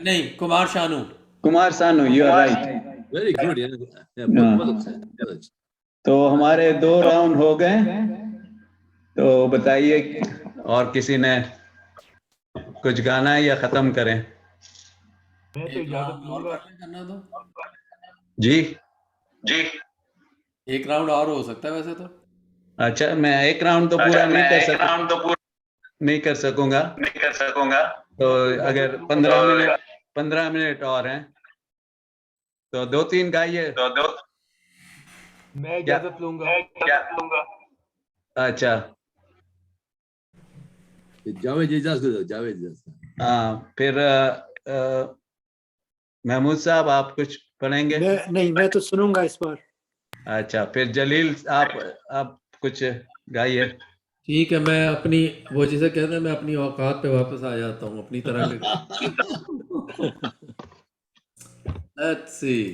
नहीं, Kumar Shanu. Kumar Sanu, you are right. Very good. बहुत अच्छा। तो हमारे 2 राउंड हो गए, तो बताइए और किसी ने कुछ गाना है या खत्म करें? मैं तो इजाजत लूंगा। करना दो जी जी, एक राउंड और हो सकता है वैसे तो। अच्छा, मैं एक राउंड तो पूरा नहीं कर सकूंगा। तो अगर 15 मिनट और हैं तो 2-3 गाइए। मैं इजाजत लूंगा। अच्छा, जावेद इजाजत। फिर महमूद साहब आप कुछ पढ़ेंगे? मैं तो सुनूंगा इस बार। अच्छा, फिर जलील आप कुछ गाइए। ठीक है, मैं अपनी, वो जिसे कहते हैं, मैं अपनी औकात पे वापस आ जाता हूँ अपनी तरह के। Let's see.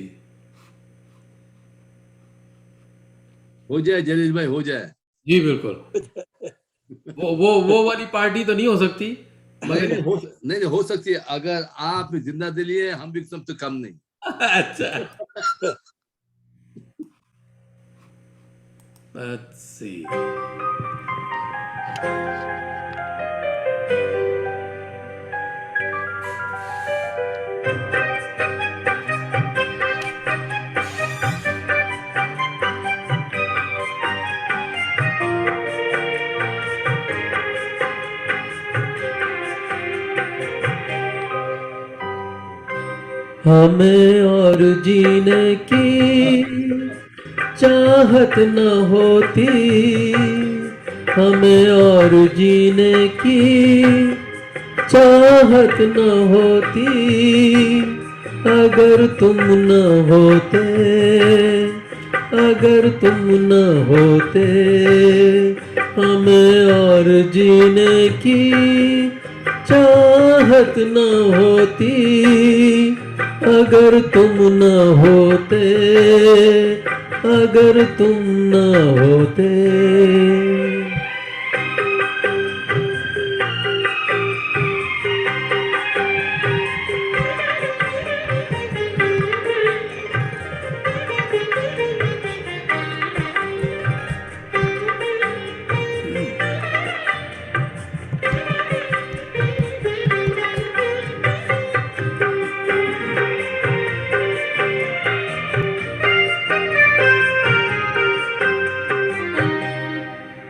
हो जाए जलील भाई, हो जाए। जी बिल्कुल। वो वाली पार्टी तो नहीं हो सकती, मगर नहीं हो सकती है अगर आप जिंदा दिली है, हम भी सबसे कम नहीं। अच्छा, let's see. हमें और जीने की चाहत न होती, हमें और जीने की चाहत न होती, अगर तुम न होते, अगर तुम न होते, हमें और जीने की चाहत न होती, अगर तुम न होते, अगर तुम न होते।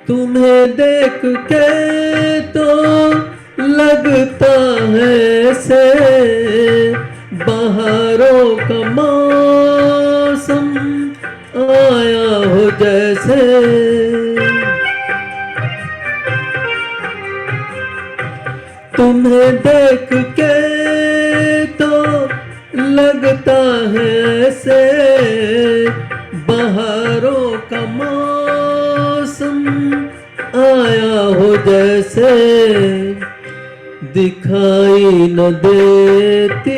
तुम्हें देख के तो लगता है ऐसे बहारों का मौसम आया हो जैसे। तुम्हें देख के तो लगता है ऐसे बहारों का मौसम आया हो जैसे। दिखाई न देती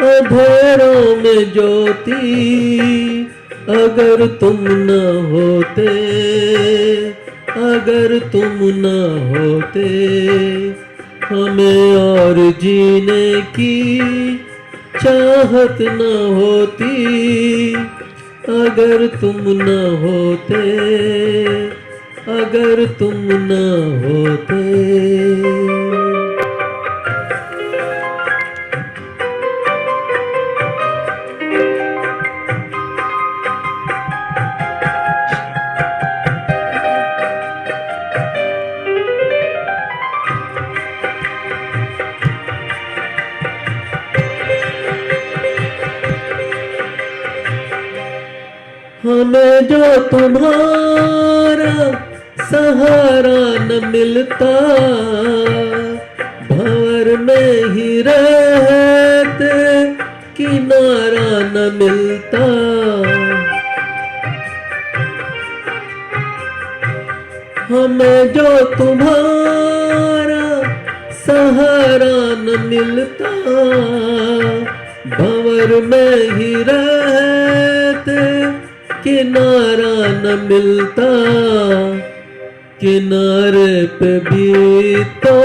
अंधेरों में ज्योति, अगर तुम न होते, अगर तुम न होते। हमें और जीने की चाहत न होती, अगर तुम न होते, अगर तुम न होते। हमें जो तुम्हारा सहारा न मिलता, भंवर में ही रहते किनारा न मिलता। हमें जो तुम्हारा सहारा न मिलता, भंवर में ही रहते किनारा न मिलता। किनारे पे भी तो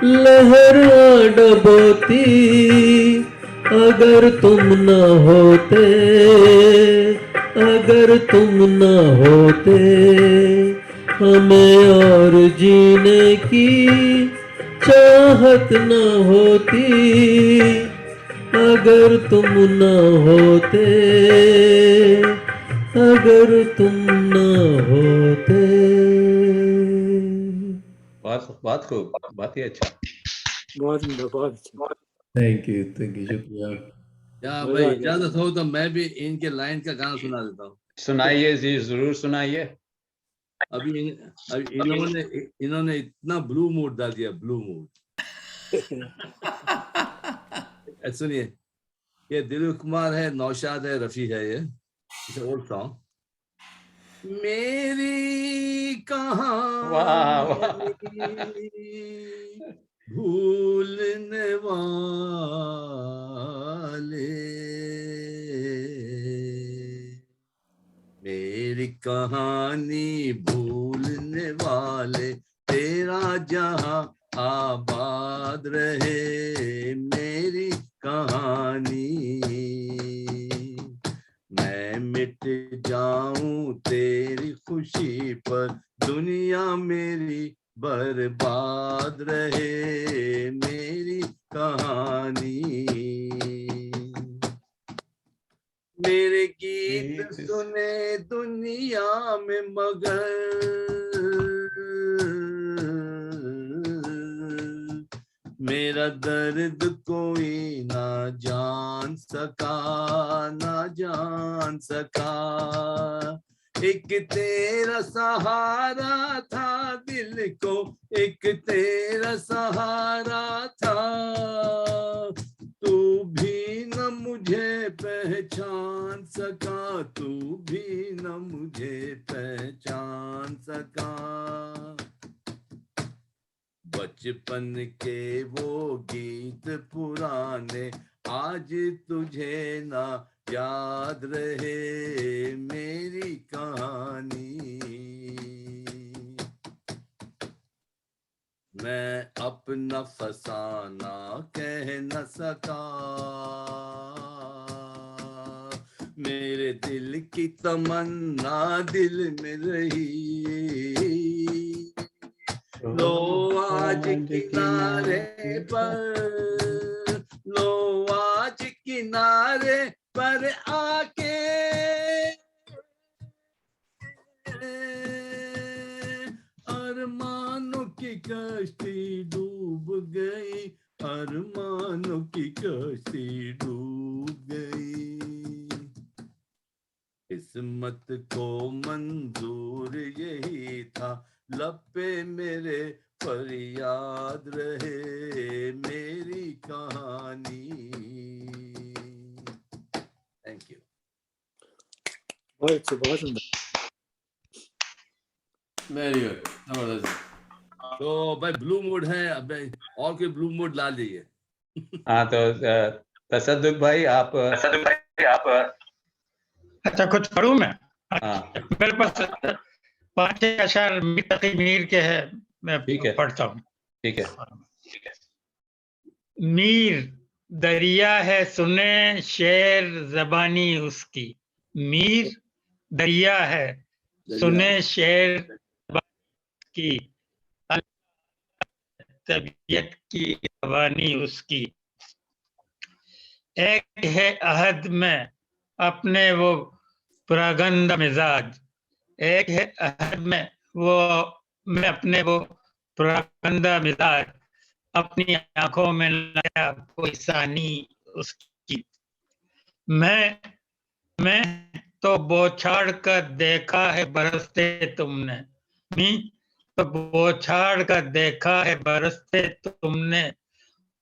लहर डबोती, अगर तुम न होते, अगर तुम न होते। हमें और जीने की चाहत न होती, अगर तुम न होते, अगर तुम न होते। बहुत खूब, बहुत ही अच्छा। बहुत अच्छा। थैंक यू, शुक्रिया। या मजा भाई आ गया। इजाजत हो तो मैं भी इनके लाइन का गाना सुना देता हूँ। सुनाइए जी, जरूर सुनाइए। अभी इन्होंने इतना ब्लू मूड डाल दिया, ब्लू मूड। सुनिए, ये दिलीप कुमार है, नौशाद है, रफी है, ये ओल्ड सॉन्ग। मेरी कहानी भूलने वाले, मेरी कहानी भूलने वाले, तेरा जहां आबाद रहे। मेरी कहानी मैं मिट जाऊं तेरी खुशी पर, दुनिया मेरी बर्बाद रहे। मेरी कहानी, मेरे गीत सुने दुनिया में मगर मेरा दर्द कोई ना जान सका, ना जान सका। एक तेरा सहारा था दिल को, एक तेरा सहारा था। तू भी न मुझे पहचान सका, तू भी न मुझे पहचान सका। बचपन के वो गीत पुराने आज तुझे ना याद रहे मेरी कहानी। मैं अपना फसाना कह न सका, मेरे दिल की तमन्ना दिल में रही। लो आज किनारे पर, लो आज किनारे पर आके अरमानों की कश्ती डूब गई, अरमानों की कश्ती डूब गई। किस्मत को मंजूर यही था, लब पे मेरे फरियाद रहे मेरी कहानी। Thank you. बहुत सुंदर। वेरी गुड, जबरदस्त। तो भाई ब्लू मूड है, अब और कोई ब्लू मूड ला लीजिए। हाँ तो तसद्दुक भाई आप अच्छा कुछ पढ़ूं मैं? हाँ मेरे पास 5 अशआर मीर तकी मीर के है, मैं ठीक है। पढ़ता हूँ। ठीक है। मीर दरिया है सुने शेर जबानी उसकी, मीर दरिया है सुने शेर की, तबीयत की जबानी उसकी। एक है अहद में अपने वो पुरागंद मिजाज, एक है अहद में अपने वो पुरागंद मिजाज, अपनी आंखों में लाया कोई सानी उसकी। मैं तो बौछाड़ कर देखा है बरसते तुमने, तो बौछाड़ कर देखा है बरसते तुमने,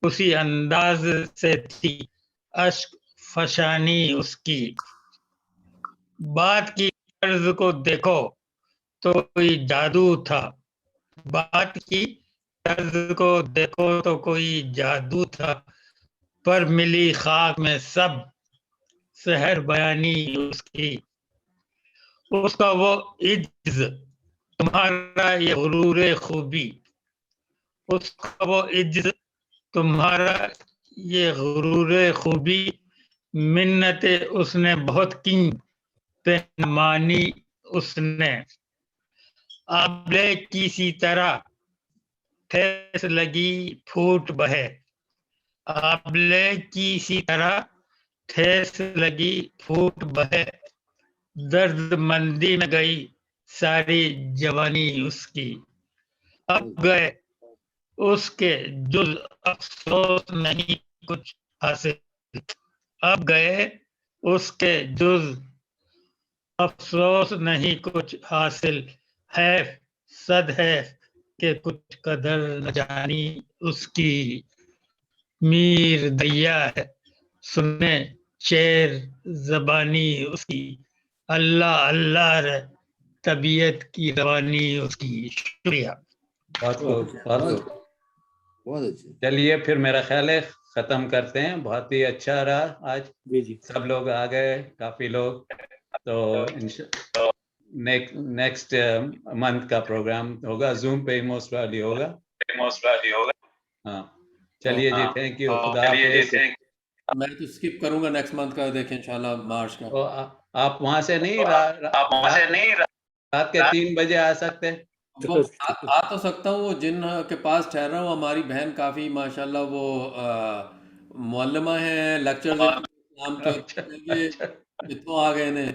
उसी अंदाज से थी अश्क फशानी उसकी। बात की तर्ज को देखो तो कोई जादू था, बात की तर्ज को देखो तो कोई जादू था, पर मिली खाक में सब सहर बयानी उसकी। उसका वो इज्ज तुम्हारा ये गुरूर खूबी, उसका वो इज्ज तुम्हारा ये गुरूर खूबी, मिन्नते उसने बहुत की पे न मानी उसने। आबले की सी तरह ठेस लगी फूट बहे, आबले की सी तरह ठेस लगी फूट बहे, दर्द मंदी में गई सारी जवानी उसकी। अब गए उसके जुज अफसोस नहीं कुछ हासिल, अब गए उसके जुज अफसोस नहीं कुछ हासिल, है सद है कि कुछ कदर न जानी उसकी। मीर दरिया है सुने शेर जबानी उसकी, अल्लाह अल्लाह रे तबीयत की रवानी उसकी। शुक्रिया। बहुत खूब, बहुत खूब। बहुत अच्छे। चलिए फिर मेरा ख्याल है खत्म करते हैं। बहुत ही अच्छा रहा आज, जी सब लोग आ गए, काफी लोग। तो नेक्स्ट मंथ का प्रोग्राम होगा जूम पे, मोस्ट वाली होगा। हाँ चलिए जी, थैंक यू। खुदा हाफिज। मैं तो स्किप करूंगा नेक्स्ट मंथ का, देखें इंशाल्लाह मार्च का। तो आप वहां से नहीं रात के 3 बजे आ सकते? वो आ तो सकता हूँ, वो जिन के पास ठहरा हूँ हमारी बहन काफ़ी माशाल्लाह वो मुअल्लिमा है, लेक्चर देती है इस्लाम के, इतों आ गए ने